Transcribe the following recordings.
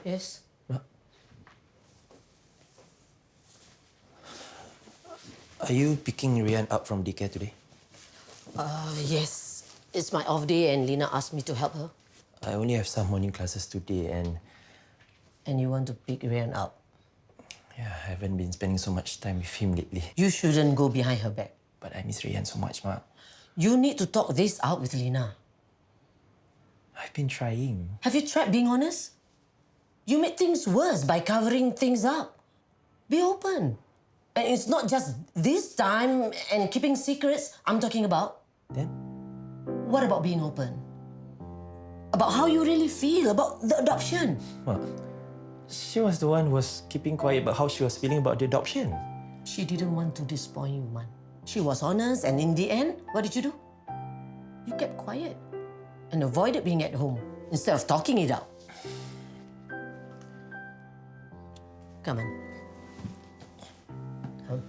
Yes? Are you picking Rian up from daycare today? Yes. It's my off day and Lena asked me to help her. I only have some morning classes today and And you want to pick Rian up? yeah, I haven't been spending so much time with him lately. You shouldn't go behind her back. But I miss Rian so much, Ma. You need to talk this out with Lena. I've been trying. Have you tried being honest? You made things worse by covering things up. Be open. And it's not just this time and keeping secrets I'm talking about. Then? What about being open? About how you really feel about the adoption. Ma, she was the one who was keeping quiet about how she was feeling about the adoption. She didn't want to disappoint you, man. She was honest, and in the end, what did you do? You kept quiet and avoided being at home instead of talking it out. Come on. Come.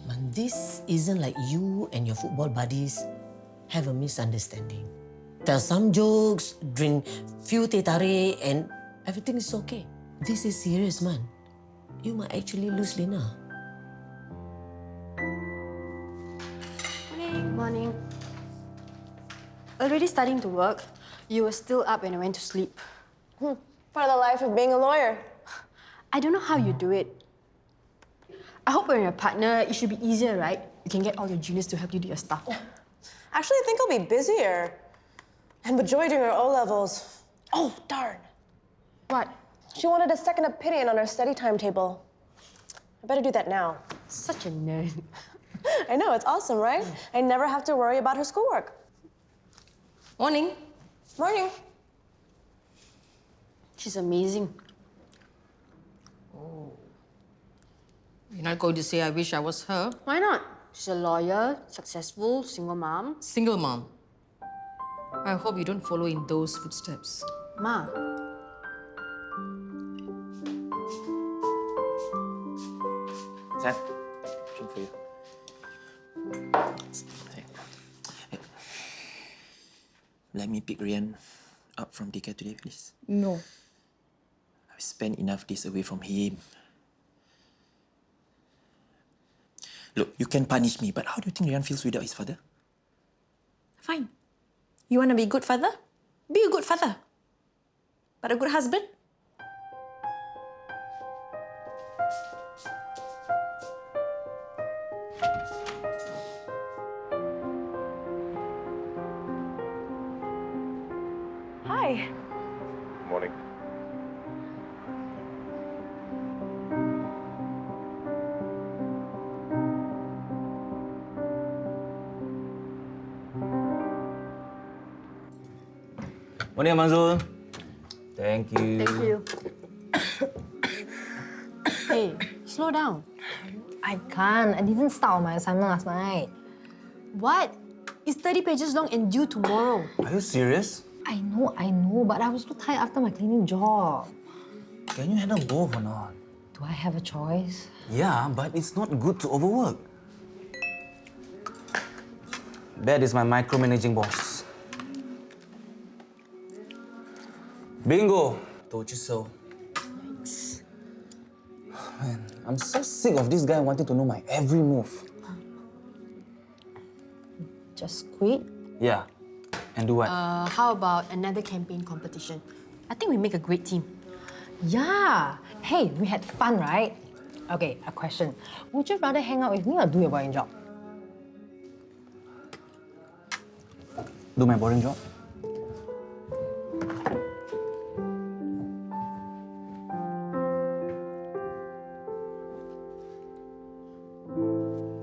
Man, this isn't like you and your football buddies have a misunderstanding. Tell some jokes, drink few teh tarik, and everything is okay. This is serious, man. You might actually lose Lena. Morning. Morning. Already starting to work. You were still up when I went to sleep. For the life of being a lawyer. I don't know how you do it. I hope when you're a partner, it should be easier, right? You can get all your juniors to help you do your stuff. Actually, I think I'll be busier. And with Joy doing her O-levels. Oh, darn. What? She wanted a second opinion on her study timetable. I better do that now. Such a nerd. I know, it's awesome, right? I never have to worry about her schoolwork. Morning. Morning. She's amazing. You're not going to say I wish I was her? Why not? She's a lawyer, successful, single mom. Single mom. I hope you don't follow in those footsteps. Ma. Sam, drink for you. Let me pick Rian up from daycare today, please. No. I've spent enough days away from him. Look, you can punish me, but how do you think Rian feels without his father? Fine. You want to be a good father? Be a good father. But a good husband? Hi. Morning. Morning, Manzul. Thank you. Thank you. Hey, slow down. I can't. I didn't start on my assignment last night. What? It's 30 pages long and due tomorrow. Are you serious? I know, but I was too tired after my cleaning job. Can you handle both or not? Do I have a choice? Yeah, but it's not good to overwork. That is my micromanaging boss. Bingo! Told you so. Man, I'm so sick of this guy wanting to know my every move. Just quit? Yeah. And do what? How about another campaign competition? I think we make a great team. Yeah. Hey, we had fun, right? Okay, a question. Would you rather hang out with me or do your boring job? Do my boring job?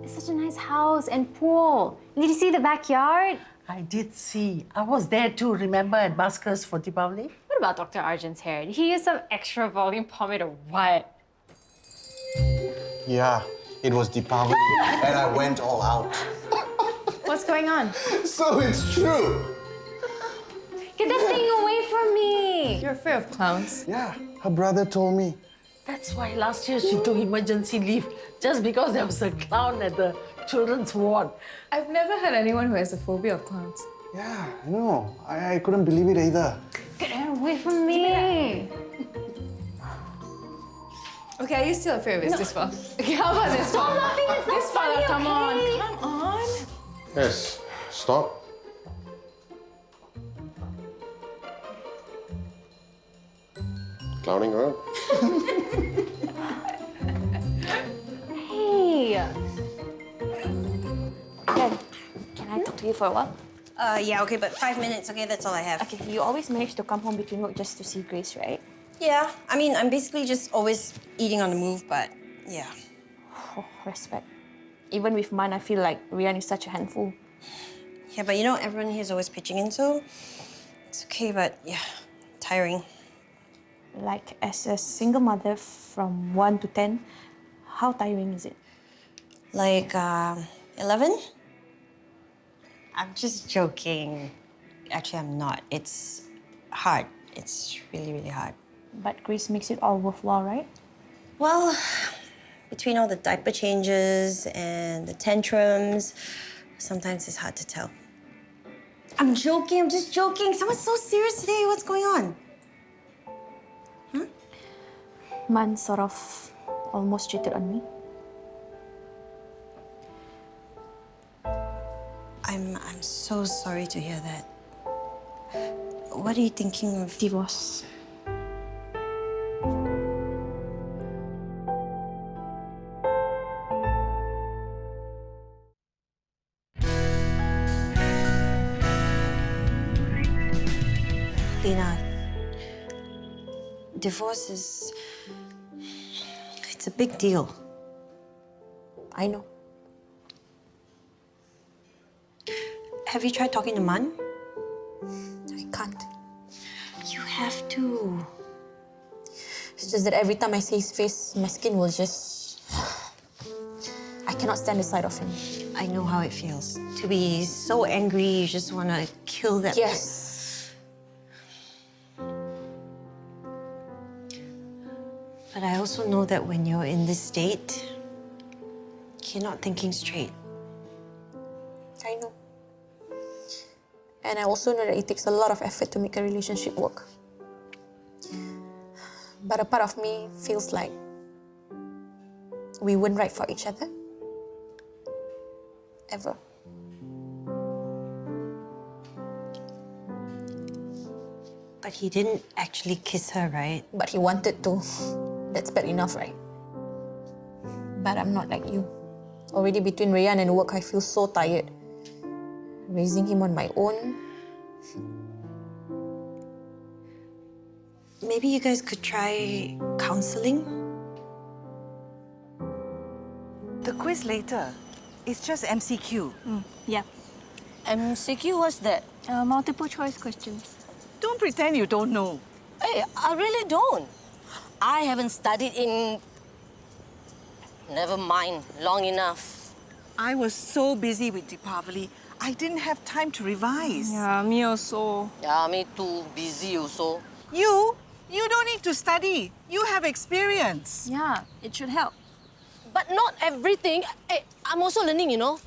It's such a nice house and pool. Did you see the backyard? I did see. I was there too, remember, at Buskers for Deepavali? What about Dr. Arjun's hair? Did he use some extra volume pomade or what? Yeah, it was Deepavali, and I went all out. What's going on? So it's true! Get that thing away from me! You're afraid of clowns. Yeah, her brother told me. That's why last year she took emergency leave just because there was a clown at the children's ward. I've never had anyone who has a phobia of clowns. Yeah, I know. I couldn't believe it either. Get away from me! Okay, are you still afraid of this far? Okay, how about this far? Stop laughing, it's not This far, funny, come on. okay? Come on. Yes, stop. Clowning around? Hey! Can I talk to you for a while? Yeah, okay, but 5 minutes, okay? That's all I have. Okay, you always manage to come home between work just to see Grace, right? Yeah, I mean, I'm basically just always eating on the move, but yeah. Oh, respect. Even with mine, I feel like Rian is such a handful. Yeah, but you know, everyone here is always pitching in, so it's okay, but yeah, tiring. Like, as a single mother from 1 to 10, how tiring is it? Like, 11? I'm just joking. Actually, I'm not. It's hard. It's really, really hard. But Grace makes it all worthwhile, right? Well, between all the diaper changes and the tantrums, sometimes it's hard to tell. I'm joking, I'm just joking. Someone's so serious today. What's going on? Man sort of almost cheated on me. I'm so sorry to hear that. What are you thinking of? Divorce. Lena, divorce is... it's a big deal. I know. Have you tried talking to Man? I can't. You have to. It's just that every time I see his face, my skin will just... I cannot stand the sight of him. I know how it feels. To be so angry, you just want to kill that Yes. But I also know that when you're in this state, you're not thinking straight. I know. And I also know that it takes a lot of effort to make a relationship work. But a part of me feels like we weren't right for each other. Ever. But he didn't actually kiss her, right? But he wanted to. That's bad enough, right? But I'm not like you. Already between Rayan and work, I feel so tired. Raising him on my own. Maybe you guys could try counseling? The quiz later. It's just MCQ. Yeah. MCQ, what's that? Multiple choice questions. Don't pretend you don't know. Hey, I really don't. I haven't studied in... Never mind, long enough. I was so busy with Deepavali, I didn't have time to revise. Yeah, me also. Yeah, me too busy also. You don't need to study. You have experience. Yeah, it should help. But not everything. Hey, I'm also learning, you know.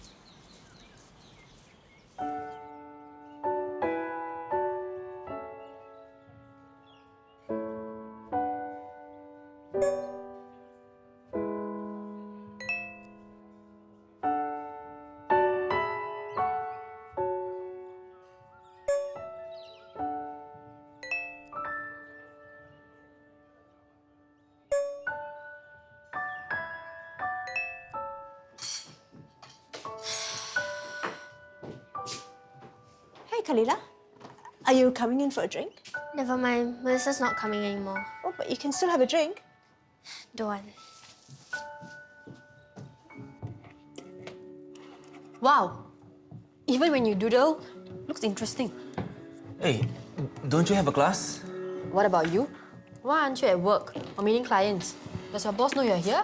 Hey, Kalila. Are you coming in for a drink? Never mind, Melissa's not coming anymore. Oh, but you can still have a drink. Don't want. Wow. Even when you doodle, looks interesting. Hey, don't you have a class? What about you? Why aren't you at work or meeting clients? Does your boss know you're here?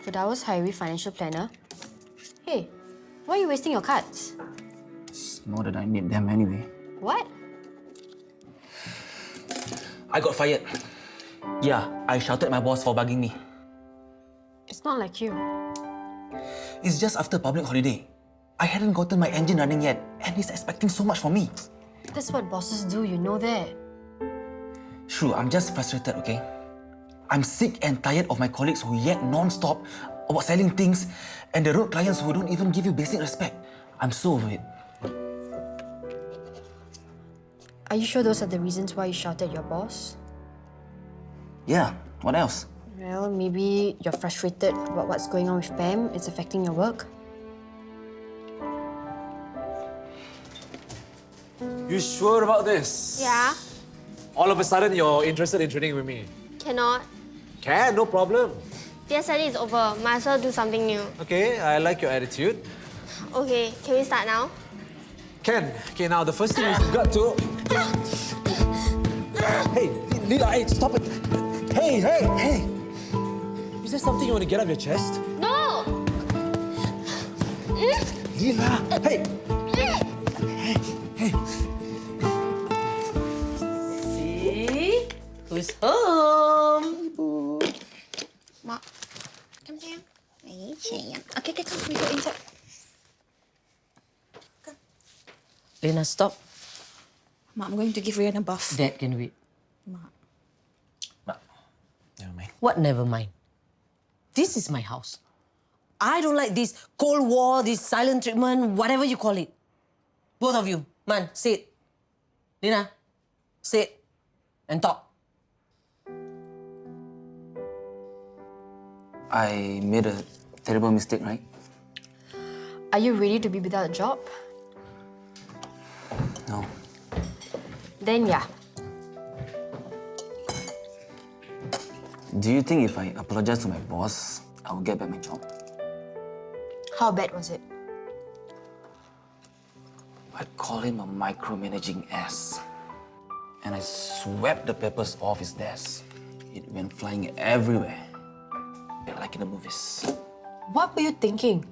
Firdaus Hairi, financial planner. Hey, why are you wasting your cards? It's not that I need them anyway. What? I got fired. Yeah, I shouted at my boss for bugging me. It's not like you. It's just after public holiday. I hadn't gotten my engine running yet, and he's expecting so much from me. That's what bosses do, you know that. Shru, I'm just frustrated, okay? I'm sick and tired of my colleagues who yet non-stop about selling things and the road clients who don't even give you basic respect. I'm so over it. Are you sure those are the reasons why you shouted at your boss? Yeah, what else? Well, maybe you're frustrated about what's going on with Pam. It's affecting your work. You sure about this? Yeah, All of a sudden, you're interested in training with me. cannot. Can, no problem. PSLE is over. Might as well do something new. Okay, I like your attitude. Okay, can we start now? Can. Okay, now the first thing is you've got to... Hey, Leela, hey, stop it. Hey. Is there something you want to get off your chest? No! Leela, hey. See? Who's home? Mak, come here. Hey, sayang. Okay, come. We go inside. Lena, stop. Mak, I'm going to give Ryan a bath. Dad can wait. Mak. Never mind. What never mind? This is my house. I don't like this Cold War, this silent treatment, whatever you call it. Both of you, man, sit. Lena, sit and talk. I made a terrible mistake, right? Are you ready to be without a job? No. Then yeah. Do you think if I apologize to my boss, I will get back my job? How bad was it? I'd call him a micromanaging ass. And I swept the papers off his desk. It went flying everywhere. Like in the movies. What were you thinking?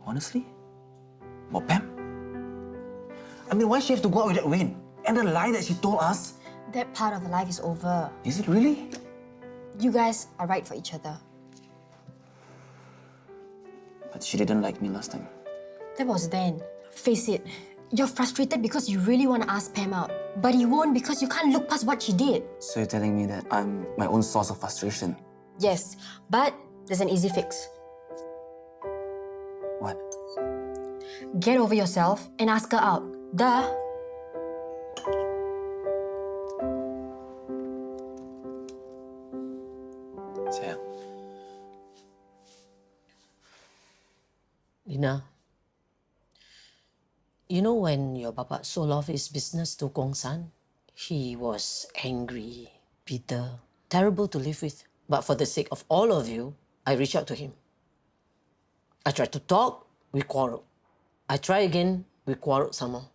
Honestly? About Pam? I mean, why she have to go out with that Wayne? And the lie that she told us? That part of the life is over. Is it really? You guys are right for each other. But she didn't like me last time. That was then. Face it, you're frustrated because you really want to ask Pam out, but you won't because you can't look past what she did. So you're telling me that I'm my own source of frustration? Yes, but there's an easy fix. What? Get over yourself and ask her out. Duh. Sayang. Lina, you know when your papa sold off his business to Kong San, he was angry, bitter, terrible to live with. But for the sake of all of you, I reached out to him. I tried to talk, we quarreled. I tried again, we quarreled some more.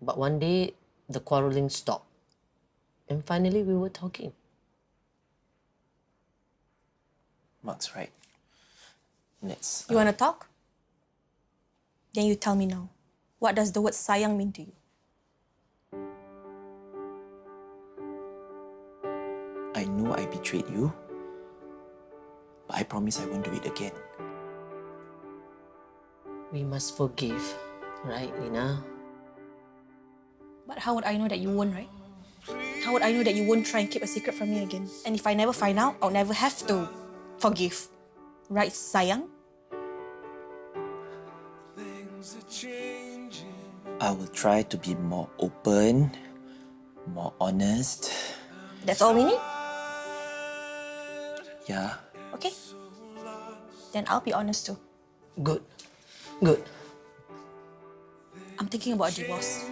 But one day, the quarreling stopped. And finally, we were talking. Mark's right. Let's... You want to talk? Then you tell me now. What does the word sayang mean to you? I know I betrayed you, but I promise I won't do it again. We must forgive, right, Lina? But how would I know that you won't, right? How would I know that you won't try and keep a secret from me again? And if I never find out, I'll never have to forgive. Right, sayang? I will try to be more open, more honest. That's all we need? Yeah. Okay. Then I'll be honest too. Good. Good. I'm thinking about a divorce.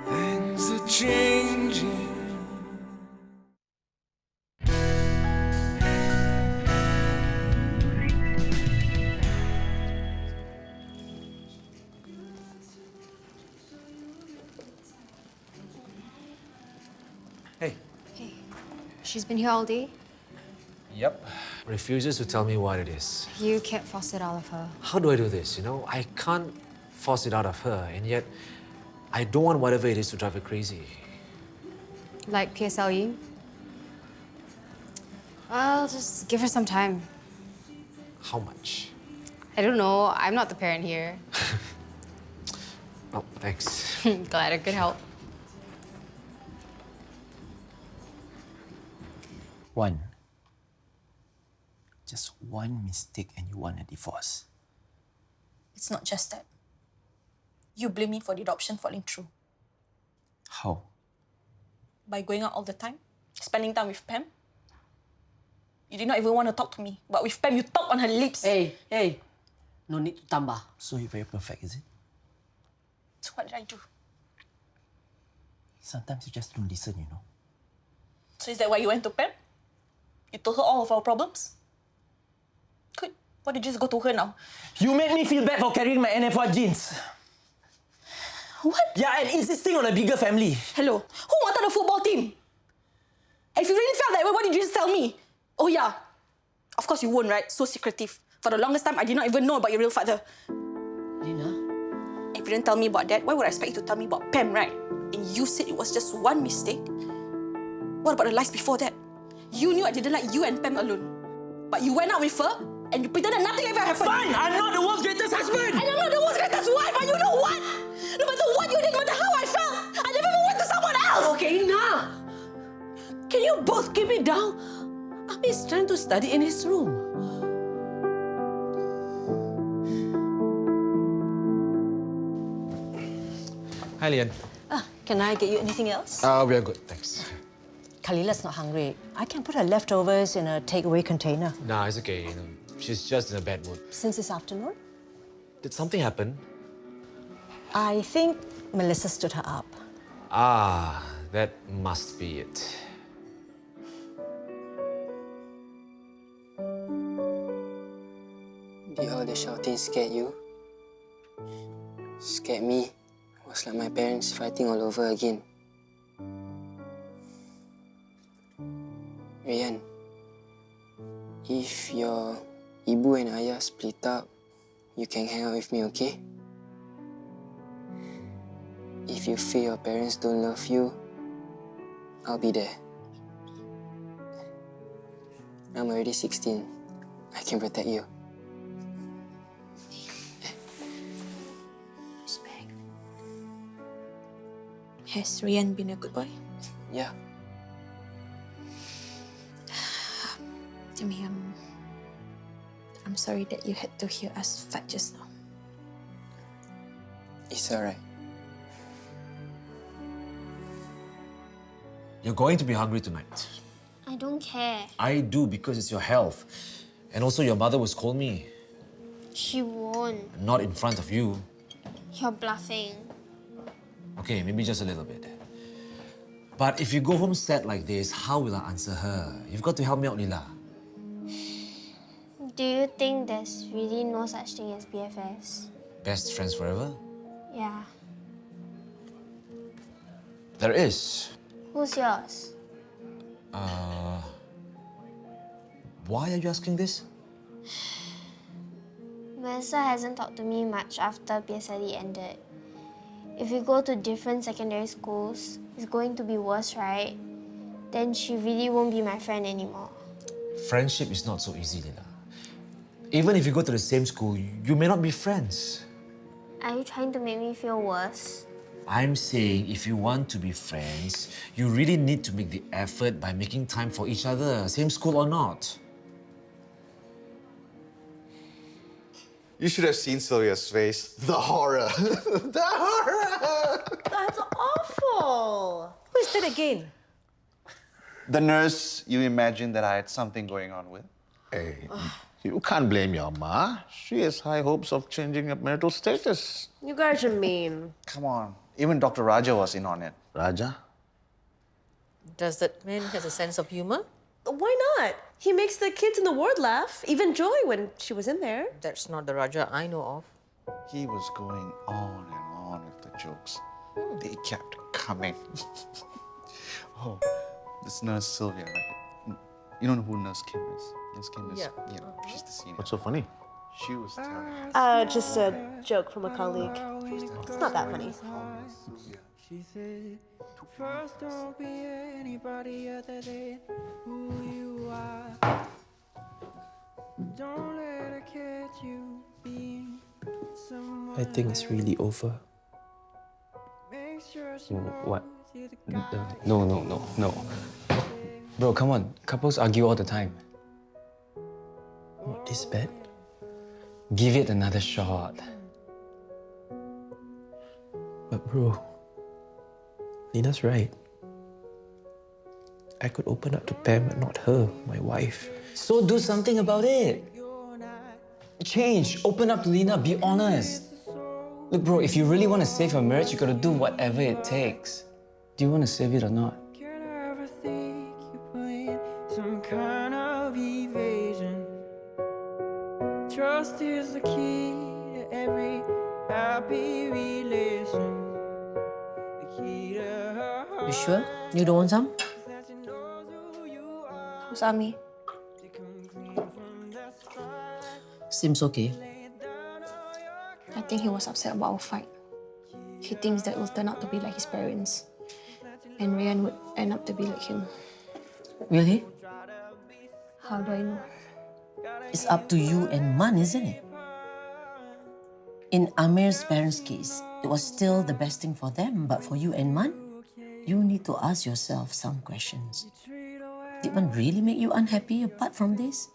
Things are changing. Hey. Hey, she's been here all day. Yep. Refuses to tell me what it is. You can't force it out of her. How do I do this? You know, I can't force it out of her, and yet I don't want whatever it is to drive her crazy. Like PSLE? Well, just give her some time. How much? I don't know. I'm not the parent here. Oh, thanks. Glad I could help. Just one mistake and you want a divorce. It's not just that. You blame me for the adoption falling through. How? By going out all the time, spending time with Pam. You did not even want to talk to me, but with Pam, you talk on her lips. Hey, no need to tambah. So you're very perfect, is it? So what did I do? Sometimes you just don't listen, you know. So is that why you went to Pam? You told her all of our problems? Good. Why did you just go to her now? You made me feel bad for carrying my NF1 genes. What? Yeah, and insisting on a bigger family. Hello. Who wanted a football team? If you really felt that way, why did you just tell me? Oh yeah. Of course you won't, right? So secretive. For the longest time, I did not even know about your real father. Lina? If you didn't tell me about that, why would I expect you to tell me about Pam, right? And you said it was just one mistake. What about the lies before that? You knew I didn't like you and Pam alone. But you went out with her and you pretended nothing ever happened. Fine! I'm not the world's greatest husband! And I'm not the world's greatest wife, but you know what? No matter what you did, no matter how I felt, I never even went to someone else! Okay, enough! Can you both keep it down? Abi's trying to study in his room. Hi, Lian. Can I get you anything else? We are good, thanks. Kalila's not hungry. I can put her leftovers in a takeaway container. Nah, it's okay. She's just in a bad mood. Since this afternoon? Did something happen? I think Melissa stood her up. Ah, that must be it. Did all the shouting scared you? Scared me. It was like my parents fighting all over again. Ryan, if your ibu and ayah split up, you can hang out with me, okay? If you feel your parents don't love you, I'll be there. I'm already 16. I can protect you. Respect. Has Ryan been a good boy? Yeah. Timmy, I'm sorry that you had to hear us fight just now. It's alright. You're going to be hungry tonight. I don't care. I do because it's your health. And also your mother will scold me. She won't. Not in front of you. You're bluffing. Okay, maybe just a little bit. But if you go home sad like this, how will I answer her? You've got to help me out, Lila. Do you think there's really no such thing as BFFs? Best friends forever? Yeah. There is. Who's yours? Why are you asking this? Melissa hasn't talked to me much after PSLE ended. If we go to different secondary schools, it's going to be worse, right? Then she really won't be my friend anymore. Friendship is not so easy, Lila. Even if you go to the same school, you may not be friends. Are you trying to make me feel worse? I'm saying if you want to be friends, you really need to make the effort by making time for each other, same school or not. You should have seen Sylvia's face. The horror. The horror! That's awful. Who is that again? The nurse you imagined that I had something going on with. Hey, you can't blame your ma. She has high hopes of changing your marital status. You guys are mean. Come on. Even Dr. Raja was in on it. Raja? Does that man has a sense of humor? Why not? He makes the kids in the ward laugh. Even Joy when she was in there. That's not the Raja I know of. He was going on and on with the jokes. They kept coming. Oh, this nurse Sylvia, right? You know who Nurse Kim is? Nurse Kim is, Yeah. she's the senior. What's so funny? She was telling us. Just a joke from a colleague. It's not that funny. She said, first don't be anybody other than who you are. Don't let her catch you being someone. I think it's really over. Make sure she What? knows you're the guy. No. Bro, come on. Couples argue all the time. Not this bad. Give it another shot. But bro, Lena's right. I could open up to Pam, but not her, my wife. So do something about it. Change. Open up to Lena. Be honest. Look, bro, if you really want to save your marriage, you gotta do whatever it takes. Do you want to save it or not? Can I ever think you playing some kind of evasion? Trust is the key to every happy relation. The key to her heart. You sure? You don't want some? Who's Ami? Seems okay. I think he was upset about our fight. He thinks that we'll turn out to be like his parents. And Ryan would end up to be like him. Will he? How do I know? It's up to you and Man, isn't it? In Amir's parents' case, it was still the best thing for them, but for you and Man, you need to ask yourself some questions. Did Man really make you unhappy apart from this?